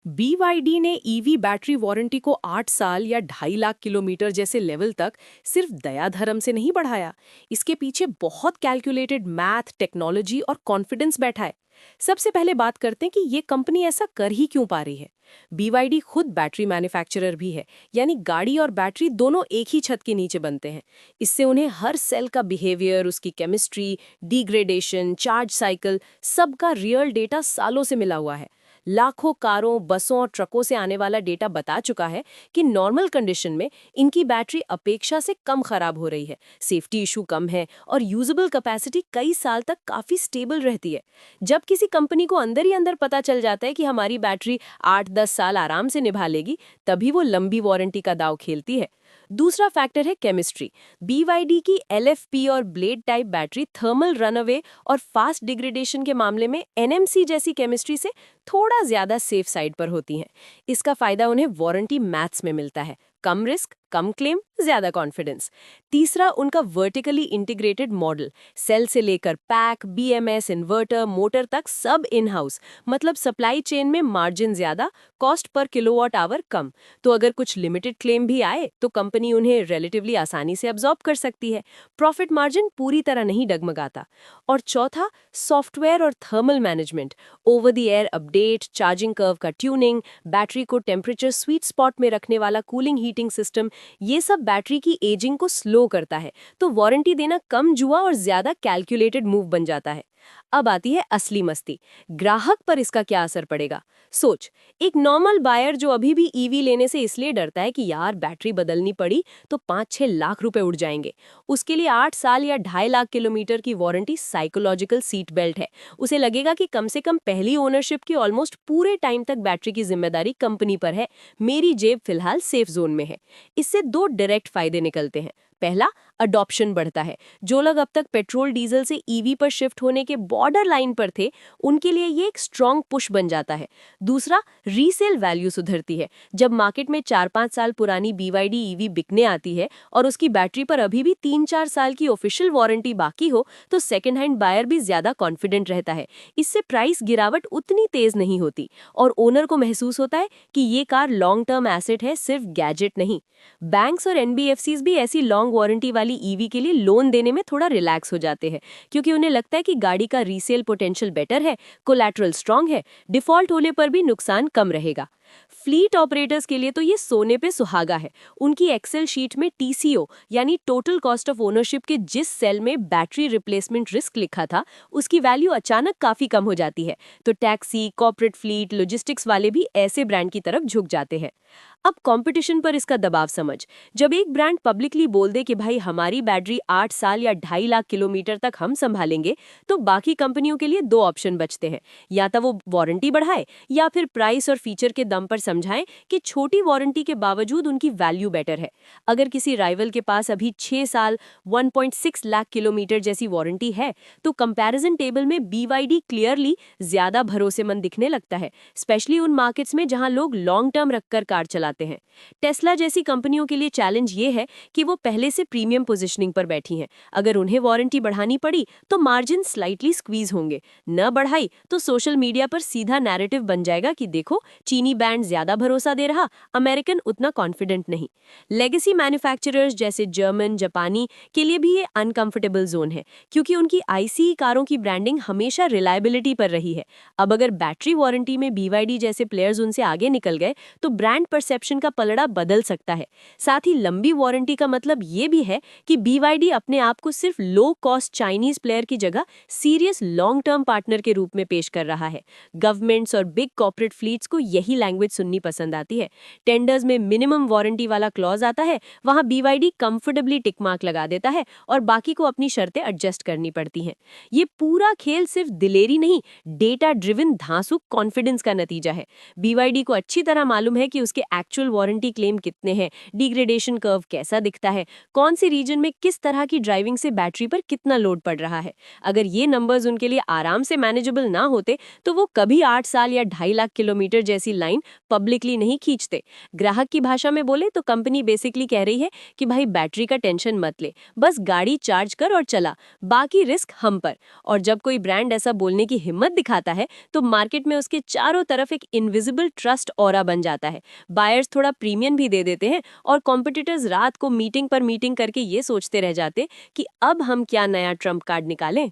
BYD ने EV battery warranty को 8 साल या 2.5 लाख किलोमीटर जैसे लेवल तक सिर्फ दया धर्म से नहीं बढ़ाया। इसके पीछे बहुत कैलकुलेटेड मैथ, टेक्नोलॉजी और कॉन्फिडेंस बैठा है। सबसे पहले बात करते हैं कि ये कंपनी ऐसा कर ही क्यों पा रही है। BYD खुद बैटरी मैन्युफैक्चरर भी है, यानी गाड़ी और बैटरी दोनों एक ही छत के नीचे बनते हैं। इससे उन्हें हर सेल का बिहेवियर, उसकी केमिस्ट्री, डिग्रेडेशन, चार्ज साइकिल, सबका रियल डेटा सालों से मिला हुआ है। लाखों कारों, बसों और ट्रकों से आने वाला डेटा बता चुका है कि नॉर्मल कंडीशन में इनकी बैटरी अपेक्षा से कम खराब हो रही है, सेफ्टी इशू कम है और यूजेबल कैपेसिटी कई साल तक काफी स्टेबल रहती है। जब किसी कंपनी को अंदर ही अंदर पता चल जाता है कि हमारी बैटरी 8-10 साल आराम से निभा लेगी, तभी वो लंबी वारंटी का दांव खेलती है। दूसरा फैक्टर है केमिस्ट्री। BYD की LFP और blade type battery thermal runaway और फास्ट डिग्रेडेशन के मामले में NMC जैसी केमिस्ट्री से थोड़ा ज्यादा सेफ साइड पर होती हैं। इसका फायदा उन्हें वारंटी मैथ्स में मिलता है, कम रिस्क, कम क्लेम, ज्यादा कॉन्फिडेंस। तीसरा, उनका वर्टिकली इंटीग्रेटेड मॉडल। सेल से लेकर पैक, BMS, इन्वर्टर, मोटर तक सब इन हाउस, मतलब सप्लाई चेन में मार्जिन ज्यादा, कॉस्ट पर किलोवाट आवर कम। तो अगर कुछ लिमिटेड क्लेम भी आए तो कंपनी उन्हें रिलेटिवली आसानी से अब्जॉर्ब कर सकती है। प्रॉफिट मार्जिन पूरी तरह नहीं डगमगाता। और चौथा, सॉफ्टवेयर और thermal management. Over the air update, charging curve का ट्यूनिंग, बैटरी को टेम्परेचर स्वीट स्पॉट में रखने वाला कूलिंग हीटिंग सिस्टम, ये सब बैटरी की एजिंग को स्लो करता है। तो वारंटी देना कम जुआ और ज्यादा कैलकुलेटेड मूव बन जाता है। अब आती है असली मस्ती, ग्राहक पर इसका क्या असर पड़ेगा। सोच, एक नॉर्मल बायर जो अभी भी ईवी लेने से इसलिए डरता है कि यार बैटरी बदलनी पड़ी तो 5-6 लाख रुपए उड़ जाएंगे, उसके लिए 8 साल या 2.5 लाख किलोमीटर की वारंटी साइकोलॉजिकल सीट बेल्ट है। उसे लगेगा कि कम से कम पहली ओनरशिप की ऑलमोस्ट पूरे टाइम तक बैटरी की जिम्मेदारी कंपनी पर है, मेरी जेब फिलहाल सेफ जोन में है। इससे दो डायरेक्ट फायदे निकलते हैं। पहला, अडॉप्शन बढ़ता है। जो लोग अब तक पेट्रोल डीजल से ईवी पर शिफ्ट होने के बॉर्डर लाइन पर थे, उनके लिए ये एक स्ट्रॉन्ग पुश बन जाता है। दूसरा, रीसेल वैल्यू सुधरती है। जब मार्केट में 4-5 साल पुरानी BYD ईवी बिकने आती है और उसकी बैटरी पर अभी भी 3-4 साल की ऑफिशियल वारंटी बाकी हो, तो सेकेंड हैंड बायर भी ज्यादा कॉन्फिडेंट रहता है। इससे प्राइस गिरावट उतनी तेज नहीं होती और ओनर को महसूस होता है कि ये कार लॉन्ग टर्म एसेट है, सिर्फ गैजेट नहीं। बैंक्स और NBFCs भी ऐसी लॉन्ग वारंटी वाली ईवी के लिए लोन देने में थोड़ा रिलैक्स हो जाते हैं, क्योंकि उन्हें लगता है कि गाड़ी का रीसेल पोटेंशियल बेटर है, कोलैटरल स्ट्रांग है, डिफॉल्ट होने पर भी नुकसान कम रहेगा। फ्लीट ऑपरेटर्स के लिए तो ये सोने पे सुहागा है। उनकी एक्सेल शीट में TCO यानी टोटल कॉस्ट ऑफ ओनरशिप के जिस सेल में बैटरी रिप्लेसमेंट रिस्क लिखा था, उसकी वैल्यू अचानक काफी कम हो जाती है। तो टैक्सी, कॉर्पोरेट फ्लीट, लॉजिस्टिक्स वाले भी ऐसे ब्रांड की तरफ झुक जाते हैं। अब कंपटीशन पर इसका दबाव समझ। जब एक ब्रांड पब्लिकली बोल दे कि भाई हमारी बैटरी 8 साल या 2.5 लाख किलोमीटर तक हम संभालेंगे, तो बाकी कंपनियों के लिए दो ऑप्शन बचते हैं। या तो वो वारंटी बढ़ाए या फिर प्राइस और फीचर के दम पर समझाएं कि छोटी वारंटी के बावजूद उनकी वैल्यू बेटर है। अगर किसी राइवल के पास अभी 6 साल 1.6 लाख किलोमीटर जैसी वारंटी है, तो कंपैरिजन टेबल में BYD क्लियरली ज्यादा भरोसेमंद दिखने लगता है, स्पेशली उन मार्केट्स में जहां लोग लॉन्ग टर्म रखकर कार चलाते हैं। टेस्ला जैसी कंपनियों के लिए चैलेंज ये है कि वो पहले से प्रीमियम पोजीशनिंग पर बैठी हैं। अगर उन्हें वारंटी बढ़ानी पड़ी तो मार्जिन स्लाइटली स्क्वीज होंगे, न बढ़ाई तो सोशल मीडिया पर सीधा नैरेटिव बन जाएगा कि देखो, चीनी बैंड ज्यादा भरोसा दे रहा, अमेरिकन उतना कॉन्फिडेंट नहीं। लेगेसी मैन्युफैक्चरर्स जैसे जर्मन, जापानी के लिए भी ये अनकंफर्टेबल जोन है, क्योंकि उनकी ICE कारों की ब्रांडिंग हमेशा रिलायबिलिटी पर रही है। अब अगर बैटरी वारंटी में BYD जैसे प्लेयर्स उनसे आगे निकल गए तो ब्रांड परसेप्शन का पलड़ा बदल सकता है। साथ ही लंबी वारंटी का मतलब ये भी है कि BYD अपने आप को सिर्फ लो कॉस्ट चाइनीज प्लेयर की जगह सीरियस लॉन्ग टर्म पार्टनर के रूप में पेश कर रहा है। गवर्नमेंट्स और बिग कॉर्पोरेट फ्लीट्स को यही लैंग्वेज सुननी पसंद आती है। टेंडर्स में मिनिमम वारंटी वाला क्लॉज आता है, वहां BYD कंफर्टेबली टिक मार्क लगा देता है और बाकी को अपनी शर्तें एडजस्ट करनी पड़ती हैं। ये पूरा खेल सिर्फ दिलेरी नहीं, डेटा ड्रिवन धांसू कॉन्फिडेंस का नतीजा है। BYD को अच्छी तरह मालूम है कि उसके एक्चुअल वारंटी क्लेम कितने हैं, डिग्रेडेशन कर्व कैसा दिखता है, कौन सी रीजन में किस तरह की ड्राइविंग से बैटरी पर कितना लोड पड़ रहा है। अगर ये नंबर्स उनके लिए आराम से मैनेजेबल ना होते तो वो कभी 8 साल या 2.5 लाख किलोमीटर जैसी लाइन पब्लिकली नहीं खींचते। ग्राहक की भाषा में बोले तो कंपनी बेसिकली कह रही है कि भाई बैटरी का टेंशन मत ले, बस गाड़ी चार्ज कर और चला, बाकी रिस्क हम पर। और जब कोई ब्रांड ऐसा बोलने की हिम्मत दिखाता है तो मार्केट में उसके चारों तरफ एक इनविजिबल ट्रस्ट ऑरा बन जाता है। बायर्स थोड़ा प्रीमियम भी दे देते हैं और कॉम्पिटिटर्स रात को मीटिंग पर मीटिंग करके ये सोचते रह जाते कि अब हम क्या नया ट्रम्प कार्ड निकालें।